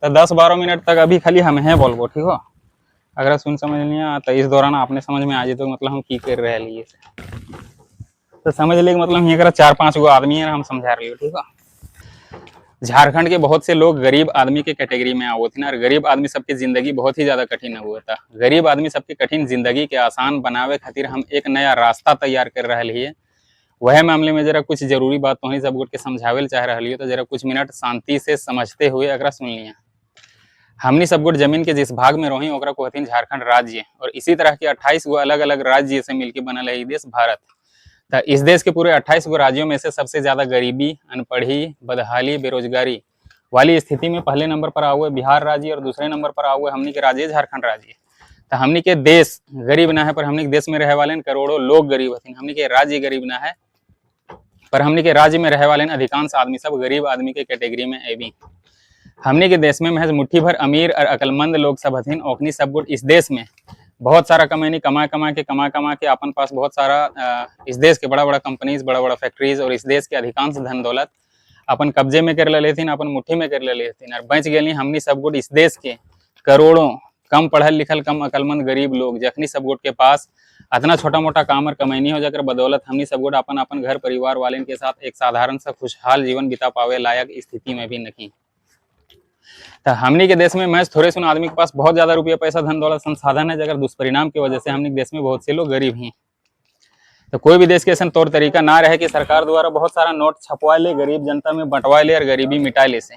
तो 10-12 मिनट तक अभी खाली हम हैं बोलबो, ठीक हो। अगर सुन समझ नहीं आ तो इस दौरान आपने समझ में आ जाए तो मतलब हम की कर रहे लिए तो समझ ले मतलब ये 4-5 गो आदमी है हम समझा रही हो, ठीक हो। झारखंड के बहुत से लोग गरीब आदमी के कैटेगरी में आओ थे ना, और गरीब आदमी सबकी जिंदगी बहुत ही ज्यादा कठिन हुआ था। गरीब आदमी सबकी कठिन जिंदगी के आसान बनावे खातिर हम एक नया रास्ता तैयार कर रहे लिए। वह मामले में जरा कुछ जरूरी बात तो सब गोट के समझावे चाह रही है, तो जरा कुछ मिनट शांति से समझते हुए अगर सुन लिया। हमनी सब गोट जमीन के जिस भाग में रही ओकरा को हथिन झारखंड राज्य, और इसी तरह के 28 गो अलग अलग राज्य से मिलकर बनल है देश भारत। तो इस देश के पूरे 28 गो राज्यों में से सबसे ज्यादा गरीबी, अनपढ़ी, बदहाली, बेरोजगारी वाली स्थिति में पहले नंबर पर आओ बिहार राज्य, और दूसरे नंबर पर आओ हमनी के राज्य झारखंड राज्य। तो हमनी के देश गरीब ना है, पर हमनी के देश में रहे वाले करोड़ों लोग गरीब हथिन। हमनी के राज्य गरीब ना है, पर हमनी के राज्य में रहे वाले अधिकांश आदमी सब गरीब आदमी के कैटेगरी में एवी। हमनी के देश में महज मुट्ठी भर अमीर और अकलमंद लोग सब हथिन। ओखनी सब गुट इस देश में बहुत सारा कमैनी कमा कमा के अपन पास बहुत सारा इस देश के बड़ा बड़ा कंपनीज, बड़ा बड़ा फैक्ट्रीज और इस देश के अधिकांश धन दौलत अपन कब्जे में कर लेथिन, अपन मुट्ठी में कर लेथिन। और बच गए हमनी सब गुट इस देश के करोड़ों कम पढ़ल लिखल, कम अकलमंद गरीब लोग, जखनी सब गुट के पास इतना छोटा मोटा काम और कमैनी हो जाकर बदौलत हमनी सब गुट अपन अपन घर परिवार वाले के साथ एक साधारण सा खुशहाल जीवन बिता पावे लायक स्थिति में भी नहीं। तो हमनी के देश में महज थोड़े सुन आदमी के पास बहुत ज्यादा रुपया पैसा धन दौलत संसाधन है, जगह दुष्परिणाम की वजह से हमनी के देश में बहुत से लोग गरीब हैं। तो कोई भी देश के ऐसा तौर तरीका ना रहे कि सरकार द्वारा बहुत सारा नोट छपवा ले, गरीब जनता में बंटवा ले और गरीबी मिटा ले से।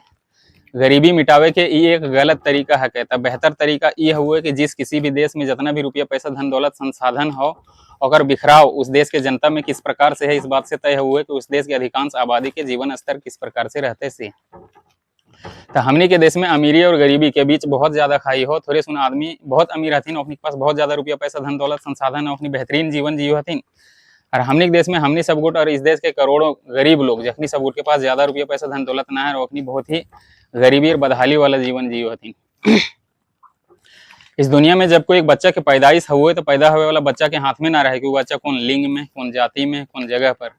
गरीबी मिटावे के ये एक गलत तरीका है। कहता बेहतर तरीका ये हुए कि जिस किसी भी देश में जितना भी रुपया पैसा धन दौलत संसाधन हो, अगर बिखराव उस देश के जनता में किस प्रकार से है, इस बात से तय हुए कि उस देश के अधिकांश आबादी के जीवन स्तर किस प्रकार से रहते से। तो हमनी के देश में अमीरी और गरीबी के बीच बहुत ज्यादा खाई हो। थोड़े सुन आदमी बहुत अमीर हथिन, अपने पास बहुत ज्यादा रुपया पैसा धन दौलत संसाधन है, अपनी बेहतरीन जीवन जियो हथिन। और हमनी के देश में हमनी सब गुट और इस देश के करोड़ों गरीब लोग जखनी सब गुट के पास ज्यादा रुपया पैसा धन दौलत ना है, और अपनी बहुत ही गरीबी और बदहाली वाला जीवन जियो हथिन। इस दुनिया में जब कोई एक बच्चा के पैदाइश हुए तो पैदा हुए वाला बच्चा के हाथ में ना रहे कि वो बच्चा कौन लिंग में, कौन जाति में, कौन जगह पर,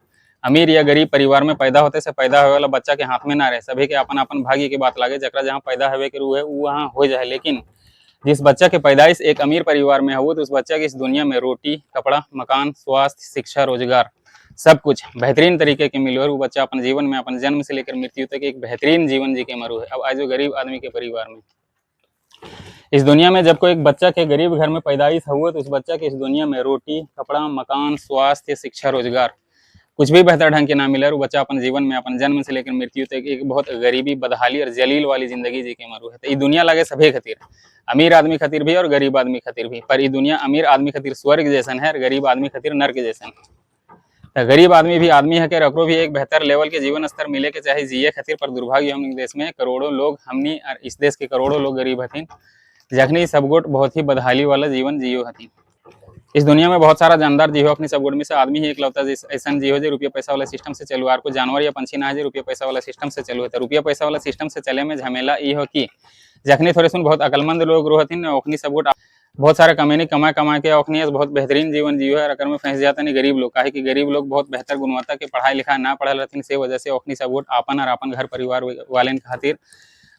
अमीर या गरीब परिवार में पैदा होते से पैदा हुए वाला बच्चा के हाथ में ना रहे। सभी के अपन अपन भाग्य की बात लागे, जकरा जहाँ पैदा हुए के रूह है वो वहाँ हो जाए। लेकिन जिस बच्चा के पैदाइश एक अमीर परिवार में हो तो उस बच्चा के इस दुनिया में रोटी, कपड़ा, मकान, स्वास्थ्य, शिक्षा, रोजगार सब कुछ बेहतरीन तरीके के मिले, और वो बच्चा अपन जीवन में अपन जन्म से लेकर मृत्यु तक एक बेहतरीन जीवन जी के मरू है। अब आज जो गरीब आदमी के परिवार में इस दुनिया में जब कोई एक बच्चा के गरीब घर में पैदाइश हुआ तो उस बच्चा के इस दुनिया में रोटी, कपड़ा, मकान, स्वास्थ्य, शिक्षा, रोजगार कुछ भी बेहतर ढंग के ना मिले, और वो बच्चा अपन जीवन में अपन जन्म से लेकर मृत्यु तक एक बहुत गरीबी, बदहाली और जलील वाली जिंदगी जी के मरू है। तो ये दुनिया लगे सभी खातिर, अमीर आदमी खातिर भी और गरीब आदमी खातिर भी। पर ये दुनिया अमीर आदमी खातिर स्वर्ग जैसन है और गरीब आदमी खातिर नर्क जैसन। तो गरीब आदमी भी है कि रकरो भी एक बेहतर लेवल के जीवन स्तर मिले के चाहे जिये खातिर, पर दुर्भाग्य हम देश में करोड़ों लोग, हमनी और इस देश के करोड़ों लोग गरीब हथिन, जखनी सबगुट बहुत ही बदहाली वाला जीवन जियो हथिन। इस दुनिया में बहुत सारा जानदार जीव अपनी सब गुट में से आदमी ही एक लौता ऐसा जीव जो रुपया पैसा वाला सिस्टम से चलू, और कोई जानवर या पंछी ना है जो रुपया पैसा वाला सिस्टम से चलू है। तो रुपया पैसा वाला सिस्टम से चले में झमेला ये हो कि जखनी थोड़े सुन बहुत अकलमंद लोग रहथिन, ओखनी सब गुट बहुत सारा कमैनी कमा के ओखनी बहुत बेहतरीन जीवन जियो है, अगर में फंस जाता नहीं गरीब लोग। काहे कि गरीब लोग बहुत बेहतर गुणवत्ता के पढ़ाई लिखाई ना पढ़ल रहथिन, से वजह से ओखनी सब गुट अपन और अपन घर परिवार वाले खातिर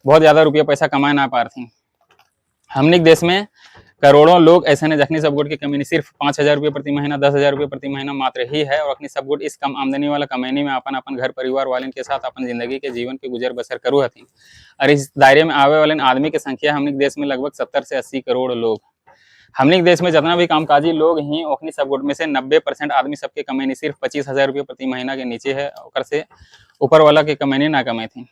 बहुत ज्यादा रुपया पैसा कमा ना पारथिन। हमनी के देश में करोड़ों लोग ऐसे ने जखनी सब गुट की कमैनी सिर्फ 5,000 रुपये प्रति महीना, 10,000 रुपये प्रति महीना मात्र ही है, और अपनी सब गुट इस कम आमदनी वाला कमैनी में अपन अपन घर परिवार वाले के साथ अपन जिंदगी के जीवन के गुजर बसर करू हथिन। और इस दायरे में आवे वाले आदमी की संख्या हमनी के देश में लगभग 70 से 80 करोड़ लोग। हमनी के देश में जितना भी कामकाजी लोग ही ओखनी सब गुट में से 90% आदमी सबके कमैनी सिर्फ 25,000 रुपये प्रति महीना के नीचे है, और से ऊपर वाला के कमैनी ना कमाई थी।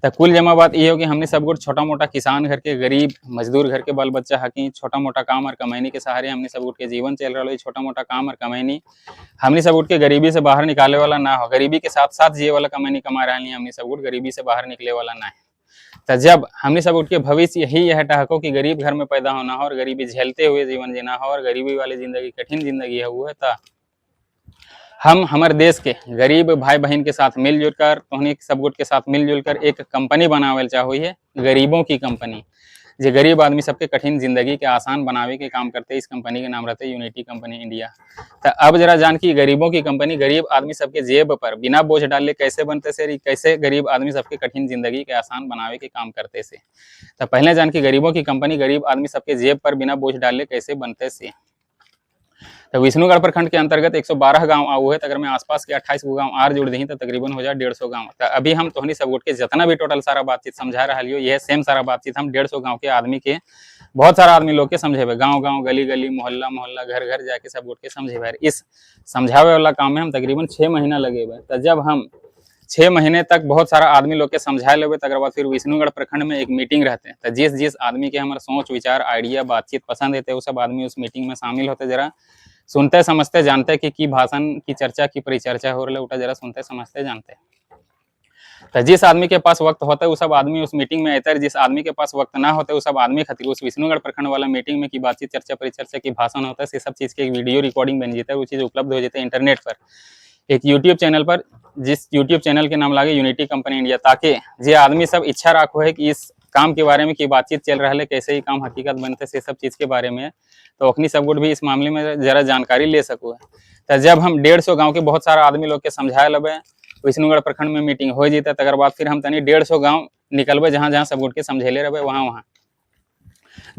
तो कुल जमा बात ये हो कि हमने सब गुट छोटा मोटा किसान घर के, गरीब मजदूर घर के बाल बच्चा हकी, छोटा मोटा काम और कमैनी के सहारे हमने सब गुट के जीवन चल रहा है। छोटा मोटा काम और कमैनी हमने सब गुट के गरीबी से बाहर निकाले वाला ना हो, गरीबी के साथ साथ जिये वाला कमैनी कमा रहे हैं। हमने सब गुट गरीबी से बाहर निकले वाला ना है। तो जब हमने सब गुट के भविष्य यही यह टहको कि गरीब घर में पैदा होना हो और गरीबी झेलते हुए जीवन जीना हो, और गरीबी वाली जिंदगी कठिन जिंदगी है वो है, तो हम हमारे देश के गरीब भाई बहन के साथ मिलजुल कर, तोहनी सब गुट के साथ मिलजुल कर एक कंपनी बनावल चाहो है, गरीबों की कंपनी, जे गरीब आदमी सबके कठिन जिंदगी के आसान बनावे के काम करते। इस कंपनी के नाम रहते यूनिटी कंपनी इंडिया। तो अब जरा जान की गरीबों की कंपनी गरीब आदमी सबके जेब पर बिना बोझ डाले कैसे बनते से, कैसे गरीब आदमी सबके कठिन जिंदगी के आसान बनावे के काम करते से। तो पहले जान की गरीबों की कंपनी गरीब आदमी सबके जेब पर बिना बोझ डाले कैसे बनते से। तो विष्णुगढ़ प्रखंड के अंतर्गत 112 गांव आऊ है। अगर मैं आसपास के 28 गो गांव आर जोड़ दी तो तकरीबन हो जाए 150 गांव। तो अभी हम तोहनी सब गोट के जितना भी टोटल सारा बातचीत समझा रहा लियो, यह सेम सारा बातचीत हम 150 गांव के आदमी के, बहुत सारा आदमी लोग के समझेबे, गांव गांव गली गली मोहल्ला मोहल्ला घर घर जाके सब गोट के समझेबे। इस समझावे वाला काम में हम तकरीबन 6 महीना लगेबे। तो जब हम 6 महीने तक बहुत सारा आदमी लोग के समझा लेबे, तकर बाद फिर विष्णुगढ़ प्रखंड में एक मीटिंग रहते हैं। तो जिस जिस आदमी के हमारा सोच विचार आइडिया बातचीत पसंद है, वो सब आदमी उस मीटिंग में शामिल होते, जरा सुनते समझते जानते कि भाषण की चर्चा की परिचर्चा हो रही है, उठा जरा सुनते समझते जानते। तो जिस आदमी के पास वक्त होता है वो सब आदमी उस मीटिंग में आते, जिस आदमी के पास वक्त ना होता है वो सब आदमी खातिर उस विष्णुगढ़ प्रखंड वाला मीटिंग में की बातचीत चर्चा परिचर्चा की भाषण होता है, सब चीज की एक वीडियो रिकॉर्डिंग बन जाता है। वो चीज उपलब्ध हो जाता है इंटरनेट पर, एक यूट्यूब चैनल पर, जिस यूट्यूब चैनल के नाम लागे यूनिटी कंपनी इंडिया। ताकि जे आदमी सब इच्छा रखो है कि इस काम के बारे में की बातचीत चल रहा है, कैसे ही काम हकीकत बनते से सब चीज के बारे में, तो अखनी सब गुट भी इस मामले में जरा जानकारी ले सको है। तो जब हम 150 गांव के बहुत सारा आदमी लोग के समझाए लबे, विष्णुगढ़ प्रखंड में मीटिंग हो जाता, तकर बाद फिर हम तनी 150 गांव निकलबे, जहां जहां सब गुट के समझेले रहे वहां वहां।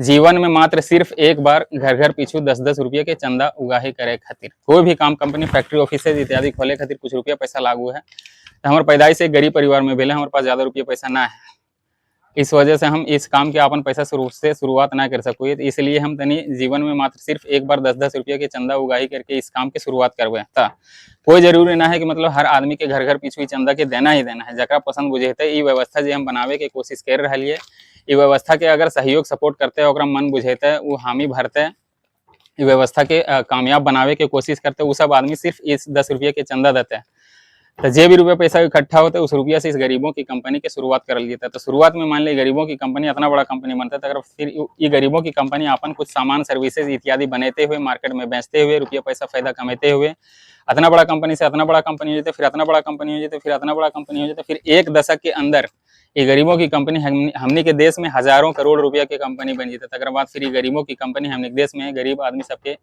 जीवन में मात्र सिर्फ एक बार घर घर पीछू 10-10 रुपये के चंदा उगाही करे खातिर, कोई भी काम कंपनी फैक्ट्री ऑफिस इत्यादि खोले खातिर कुछ रुपया पैसा लागू है। तो हमारे पैदाइश से गरीब परिवार में भेले, हमारे पास ज्यादा रुपया पैसा ना है, इस वजह से हम इस काम के अपन पैसा से शुरुआत ना कर सको। इसलिए हम तनी जीवन में मात्र सिर्फ एक बार 10-10 रुपये के चंदा उगाही करके इस काम की शुरुआत करवे। कोई जरूरी ना है कि मतलब हर आदमी के घर घर पीछू चंदा के देना ही देना है, जरा पसंद बुझेते ये व्यवस्था जो हम बनावे के कोशिश कर रहा है, ये व्यवस्था के अगर सहयोग सपोर्ट करते हैं, मन बुझेते वो हामी भरते, ये व्यवस्था के कामयाब बनावे के कोशिश करते, वो सब आदमी सिर्फ इस 10 रुपये के चंदा देते हैं। तो जे भी रुपये पैसा इकट्ठा होता है उस रुपया से इस गरीबों की कंपनी की शुरुआत कर लिया था। तो शुरुआत में मान ली गरीबों की कंपनी इतना बड़ा कंपनी बनता है, तो फिर ये गरीबों की कंपनी अपन कुछ सामान सर्विसेज इत्यादि बनाते हुए मार्केट में बेचते हुए रुपया पैसा फायदा कमाते हुए इतना बड़ा कंपनी से इतना बड़ा कंपनी हो जाते, फिर इतना बड़ा कंपनी हो जाते, फिर इतना बड़ा कंपनी हो जाता, फिर एक दशक के अंदर ये गरीबों की कंपनी हमने के देश में हजारों करोड़ रुपया की कंपनी बन जाता। तकर बाद फिर ये गरीबों की कंपनी हमने के देश में गरीब आदमी सबके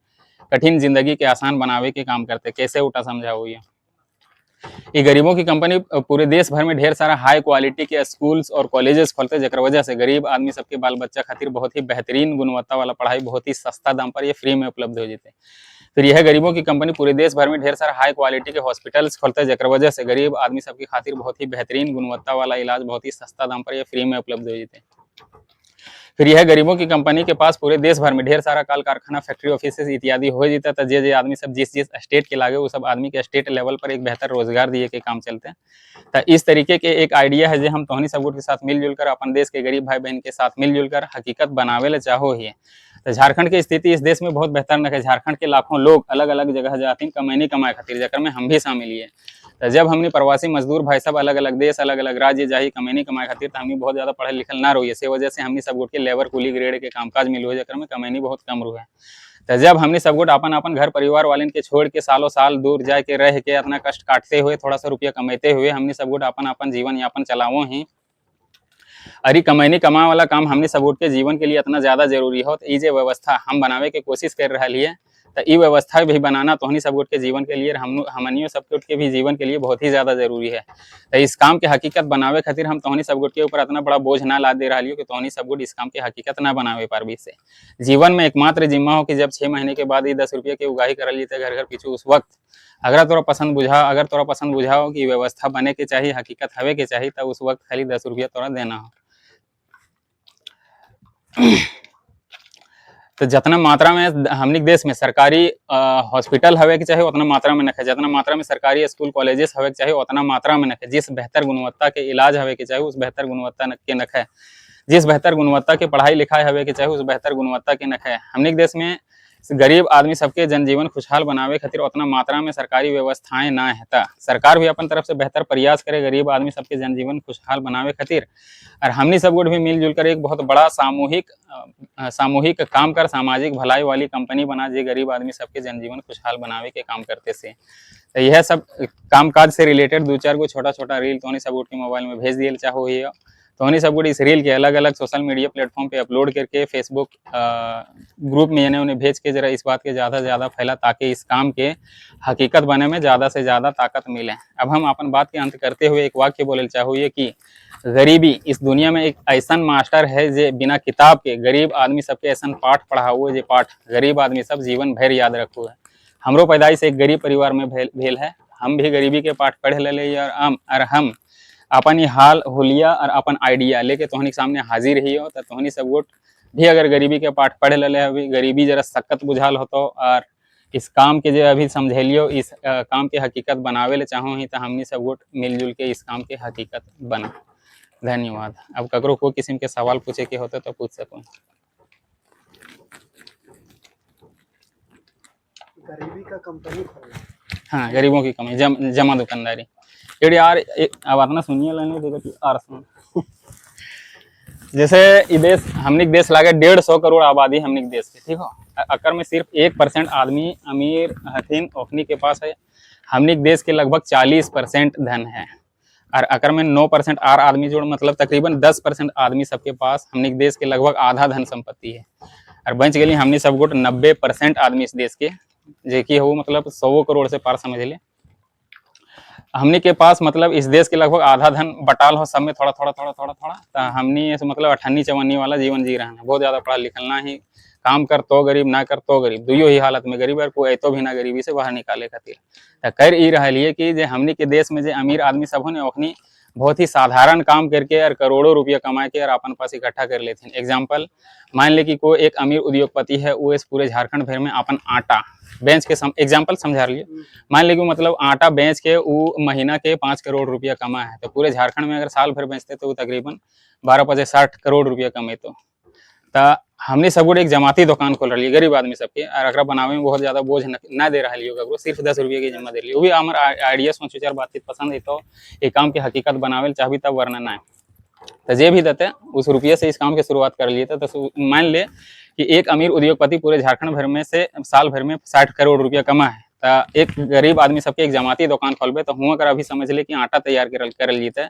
कठिन जिंदगी के आसान बनावे के काम करते। कैसे उठा समझाओ ये गरीबों की कंपनी पूरे देश भर में ढेर सारा हाई क्वालिटी के स्कूल्स और कॉलेजेस खोलते, जकर वजह से गरीब आदमी सबके बाल बच्चा खातिर बहुत ही बेहतरीन गुणवत्ता वाला पढ़ाई बहुत ही सस्ता दाम पर ये फ्री में उपलब्ध हो जाते। फिर यह गरीबों की कंपनी पूरे देश भर में ढेर सारा हाई क्वालिटी के हॉस्पिटल्स खोलते हैं, जकर वजह से गरीब आदमी सबकी खातिर बहुत ही बेहतरीन गुणवत्ता वाला इलाज बहुत ही सस्ता दाम पर यह फ्री में उपलब्ध हो जाते। फिर यह गरीबों की कंपनी के पास पूरे देश भर में ढेर सारा कल कारखाना फैक्ट्री ऑफिस इत्यादि हो जाता था। जे आदमी सब जिस जिस स्टेट के लागे वो सब आदमी के स्टेट लेवल पर एक बेहतर रोजगार दिए के काम चलते हैं। तो इस तरीके के एक आइडिया है जो हम तोहनी सब के साथ मिलजुल कर अपन देश के गरीब भाई बहन के साथ मिलजुल कर हकीकत बनावे ले चाहो ही। तो झारखंड की स्थिति इस देश में बहुत बेहतर न है। झारखंड के लाखों लोग अलग अलग जगह जाते हैं कमैनी कमाए खातिर, जकर में हम भी शामिल है। तो जब हमने प्रवासी मजदूर भाई सब अलग अलग देश अलग अलग राज्य जाही कमैनी कमाए खातिर, तो हमने बहुत ज्यादा पढ़ल लिखल ना रही, इसी वजह से हमने सब गुट के लेबर कुली ग्रेड के कामकाज मिलो, जकर में कमैनी बहुत कम रुआ है। तो जब हमने सब गुट अपन अपन घर परिवार वाले के छोड़ के सालों साल दूर जाके रह के अपना कष्ट काटते हुए थोड़ा सा रुपया कमाते हुए हमने सब गुट अपन अपन जीवन यापन चलावो ही। अरे कमैनी कमा वाला काम हमने सब गुट के जीवन के लिए इतना ज्यादा जरूरी हो, तो ये व्यवस्था हम बनावे के कोशिश कर रहा है। तो ये व्यवस्था भी बनाना तोहनी सब गुट के जीवन के लिए हमनियों सब गुट के भी जीवन के लिए बहुत ही ज्यादा जरूरी है। तो इस काम के हकीकत बनावे खातिर हम तोहनी सब गुट के ऊपर इतना बड़ा बोझ ना ला दे रहा कि तोहनी सब गुट इस काम के हकीकत ना बनावे पारबी से। जीवन में एकमात्र जिम्मा हो कि जब 6 महीने के बाद ये 10 रुपये की उगाही कर लेते घर घर पीछू, उस वक्त अगर तोरा पसंद बुझाओ कि व्यवस्था बने के चाहिए हकीकत हवे के चाहिए, तो उस वक्त खाली 10 रुपया तोरा देना हो। तो जितना मात्रा में हमने देश में सरकारी हॉस्पिटल हवे के चाहे उतना मात्रा में नखे, जितना मात्रा में सरकारी स्कूल कॉलेजेस हवे के चाहे उतना मात्रा में नखे, जिस बेहतर गुणवत्ता के इलाज हवे के चाहे उस बेहतर गुणवत्ता के नखे, जिस बेहतर गुणवत्ता के पढ़ाई लिखाई हवे के चाहे उस बेहतर गुणवत्ता के नखे। हमने देश में गरीब आदमी सबके जनजीवन खुशहाल बनावे खातिर उतना मात्रा में सरकारी व्यवस्थाएं ना है। सरकार भी अपन तरफ से बेहतर प्रयास करे गरीब आदमी सबके जनजीवन खुशहाल बनावे खातिर, और हमनी सब गुट भी मिलजुल कर एक बहुत बड़ा सामूहिक काम कर सामाजिक भलाई वाली कंपनी बना जे गरीब आदमी सबके जनजीवन खुशहाल बनावे के काम करते से। तो यह सब कामकाज से रिलेटेड 2-4 गो छोटा छोटा रील तो सब गुट के मोबाइल में भेज दिए चाहो ही। तो उन्हीं सब इस रील के अलग अलग सोशल मीडिया प्लेटफॉर्म पे अपलोड करके फेसबुक ग्रुप में उन्हें भेज के जरा इस बात के ज़्यादा से ज़्यादा फैला, ताकि इस काम के हकीकत बने में ज़्यादा से ज़्यादा ताकत मिले। अब हम अपन बात के अंत करते हुए एक वाक्य बोले चाहूँ कि गरीबी इस दुनिया में एक ऐसा मास्टर है जो बिना किताब के गरीब आदमी सबके ऐसा पाठ पढ़ा हुआ जो पाठ गरीब आदमी सब जीवन भर याद रखो है। हमरो पैदाइश एक गरीब परिवार में भेल है, हम भी गरीबी के पाठ पढ़ ले और हम अपन हाल हुलिया और अपन आइडिया लेके तोहनी सामने हाजिर ही हो। तो तोहनी सब गोट भी अगर गरीबी के पाठ पढ़ ले अभी गरीबी जरा सख्त बुझाल होतो और इस काम के जो अभी समझेलियो इस काम के हकीकत बनावे ले चाहो ही तो हमनी सब गोट मिलजुल के इस काम के हकीकत बना। धन्यवाद। अब ककरो कोई किस्म के सवाल पूछे के होते तो पूछ सको। गरीबी का कंपनी खोलना। हाँ, गरीबों की कमी जमा दुकानदारी। यार अब अपना सुनिए लेने देगा कि आर सुन जैसे ये देश हमने देश लागे 150 करोड़ आबादी हमने देश के, ठीक हो। अकर में सिर्फ 1% आदमी अमीर हथिन ओखनी के पास है। हमने देश के लगभग 40% धन है और अकर में 9% आर आदमी जोड़ मतलब तकरीबन 10% आदमी सबके पास हमने देश के लगभग आधा धन संपत्ति है। और बच गई हमने सब गुट 90% आदमी इस देश के जेकि हो मतलब 100 करोड़ से पार समझ ले। हमने के पास मतलब इस देश के लगभग आधा धन बटाल हो सब में थोड़ा थोड़ा थोड़ा थोड़ा थोड़ा। तो हमने ऐसे मतलब अठन्नी चवन्नी वाला जीवन जी रहा है। बहुत ज़्यादा पढ़ा लिखना ही, काम कर तो गरीब ना कर तो गरीब, दुइयों ही हालत में गरीब और कोई तो भी ना गरीबी से बाहर निकाले खातिर। तो कर ही रहा है कि जे हमने के देश में जो अमीर आदमी सब हो ने ओखनी बहुत ही साधारण काम करके और करोड़ों रुपया कमा के और अपन पास इकट्ठा कर लेते हैं। एग्जाम्पल मान ले कि कोई एक अमीर उद्योगपति है, वो इस पूरे झारखंड भर में अपन आटा बेच के एग्जाम्पल समझा लिए। मान लीजिए मतलब आटा बेच के वो महीना के 5 करोड़ रुपया कमा है। तो पूरे झारखंड में अगर साल भर बेचते तो वो तकरीबन 12-60 करोड़ रुपया कमे। तो हमने सब एक जमाती दुकान खोल रही है गरीब आदमी सबके और अगर बनावे में बहुत ज्यादा बोझ ना दे रहा है, सिर्फ 10 रुपये की जमा दे रही है। वो भी हमारा आइडिया सोच विचार बातचीत पसंद है तो ये काम की हकीकत बनावे चाहबी तब वरना ना। तो जे भी देते उस रुपये से इस काम की शुरुआत कर लिए। तो मान ले कि एक अमीर उद्योगपति पूरे झारखंड भर में से साल भर में 60 करोड़ रुपया कमा है। तो एक गरीब आदमी सबके एक जमाती दुकान खोलबे तो हुआ कर अभी समझ ले कि आटा तैयार कर जीते।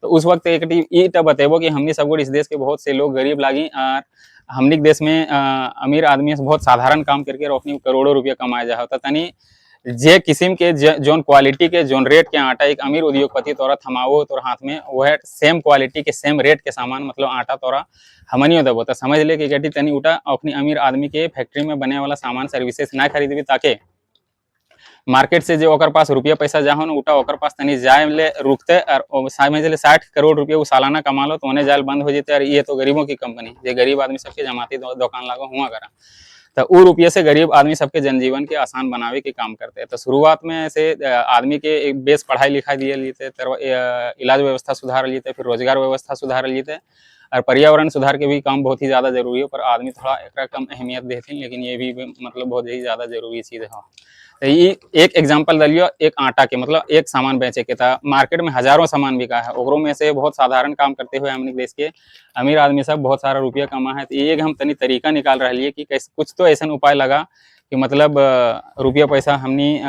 तो उस वक्त एक बतेबो कि हमने सब इस देश के बहुत से लोग गरीब लागी और हमने देश में अमीर आदमी से बहुत साधारण काम करके अपनी करोड़ों रुपया कमाया जा होता। तनी जे किस्म के जोन क्वालिटी के जोन रेट के आटा एक अमीर उद्योगपति तोरा थमाओ तोर हाथ में वह सेम क्वालिटी के सेम रेट के सामान मतलब आटा तोरा हमनियो देबो। तो समझ ले कि गटी तनी उठा अपनी अमीर आदमी के फैक्ट्री में बने वाला सामान सर्विसेज ना खरीदबी ताकि मार्केट से जो ओकर पास रुपया पैसा जाहो ना उठा ओकर पास तनी जाए ले रुकते और समझ ले 60 करोड़ रुपया वो सालाना कमा लो तो उन्हें जाल बंद हो जाते। और ये तो गरीबों की कंपनी जो गरीब आदमी सबके जमाती दुकान लागो हुआ करा। तो वो रुपये से गरीब आदमी सबके जनजीवन के आसान बनावे के काम करते हैं। तो शुरुआत में ऐसे आदमी के एक बेस पढ़ाई लिखाई दिए लेते, इलाज व्यवस्था सुधार लेते, फिर रोजगार व्यवस्था सुधार लेते और पर्यावरण सुधार के भी काम बहुत ही ज़्यादा जरूरी है। पर आदमी थोड़ा एक कम अहमियत देते हैं, लेकिन ये भी मतलब बहुत ही ज़्यादा जरूरी चीज़ है। तो ये एक एग्जाम्पल दलियो एक आटा के मतलब एक सामान बेचे के था, मार्केट में हजारों सामान बिका है। ओकरों में से बहुत साधारण काम करते हुए हमने देश के अमीर आदमी सब बहुत सारा रुपया कमा है। तो ये हम तनी तरीका निकाल रहा है कि कैसे कुछ तो ऐसा उपाय लगा कि मतलब रुपया पैसा हमनी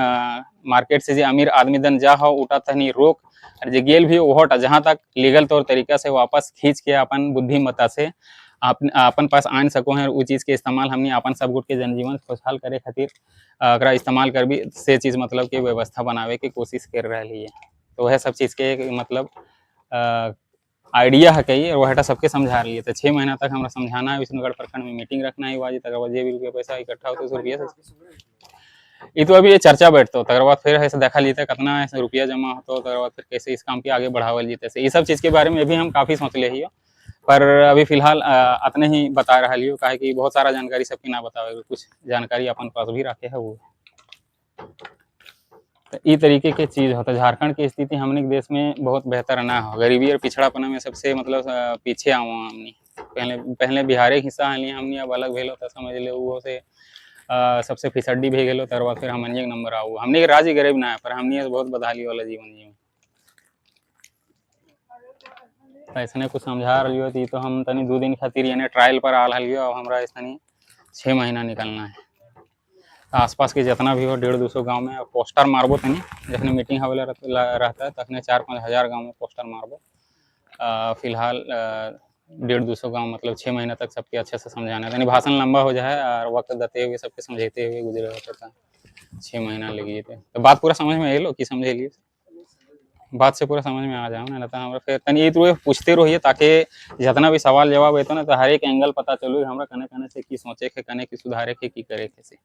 मार्केट से जो अमीर आदमी दन जा हो उठा तनी रोक और जो गेल भी ओहट जहाँ तक लीगल तौर तरीका से वापस खींच के अपन बुद्धिमत्ता से अपन पास आन सको हैं। वो चीज़ के इस्तेमाल हमने अपन सब गुट के जनजीवन खुशहाल करे खातिर अगर इस्तेमाल कर भी से चीज़ मतलब कि व्यवस्था बनावे की कोशिश कर रही है। तो वह सब चीज़ के मतलब आइडिया है कही और वह सबके समझा रही है। तो 6 महीना तक हमारा समझाना है, विष्णुगढ़ प्रखंड में मीटिंग रखना है बाजी तक जे भी रुपया पैसा इकट्ठा होता है उस रुपये से ये तो अभी ये चर्चा बैठते तक बाद फिर ऐसे देखा लेते कितना ऐसे रुपया जमा होता तक बाद फिर कैसे इस काम के आगे बढ़ावल जीते। ये सब चीज़ के बारे में भी हम काफ़ी सोच ले ही पर अभी फिलहाल अतने ही बता रहा लियो काहे कि बहुत सारा जानकारी सबकी ना बतावे, कुछ जानकारी अपन पास भी रखे है वो। तो ई तरीके के चीज़ होता है। झारखंड की स्थिति हमने देश में बहुत बेहतर ना हो, गरीबी और पिछड़ापना में सबसे मतलब पीछे आओ हमने। पहले बिहार के हिस्सा है हमने अब अलग भेलो तो समझ ले वो से सबसे फिसड्डी भे गेलो तर बाद फिर हमन एक नंबर आओ। हमने के राज्य गरीब ना है पर हमने बहुत बदहाली वाला जीवन जीवन ऐसा कुछ समझा रही हो। तो हम तनी 2 दिन खातिर यानी ट्रायल पर आ रही हो। हमारा ऐसा 6 महीना निकलना है। आसपास के जितना भी हो 150-200 गांव में पोस्टर मारबो तनी जखने मीटिंग हवेला रहता है तखने 4-5 हज़ार गांव में पोस्टर मारबो फिलहाल 150-200 गाँव मतलब 6 महीना तक सबके अच्छे से समझाना है, यानी भाषण लंबा हो जाए और वक्त देते हुए सबके समझाते हुए गुजरे होते था 6 महीना लगी थे। तो बात पूरा समझ में आइलो कि समझे लिए बात से पूरा समझ में आ जाओ ना तो हमरा फिर तनी तो पूछते रहिए ताकि जितना भी सवाल जवाब होता ना तो हर एक एंगल पता चलो हमरा कने कने से की सोचे के कने की सुधारे के की करे के से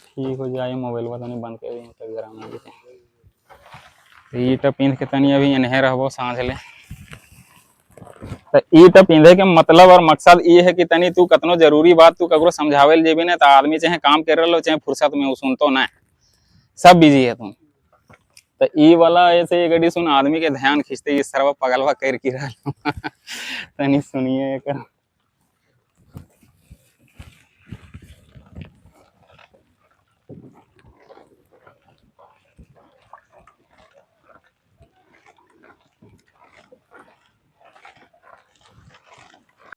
ठीक हो जाए मोबाइल तनी बंद कर दी तक जरा में ई तो पिंध के तनी अभी एनहे रहबो सांझ ले तो ई तो पिंधे के मतलब और मकसद ये है कि तनी तू कतनो जरूरी बात तू ककरो समझावे ले जेबी ना तो आदमी चाहे काम कर रहा चाहे फुर्सत में सुनतो ना सब बिजी है तुम तो ई वाला ऐसे ये गड़ी सुन आदमी के ध्यान खींचते इस सर्व पगलवा कर की रहा तनी सुनिए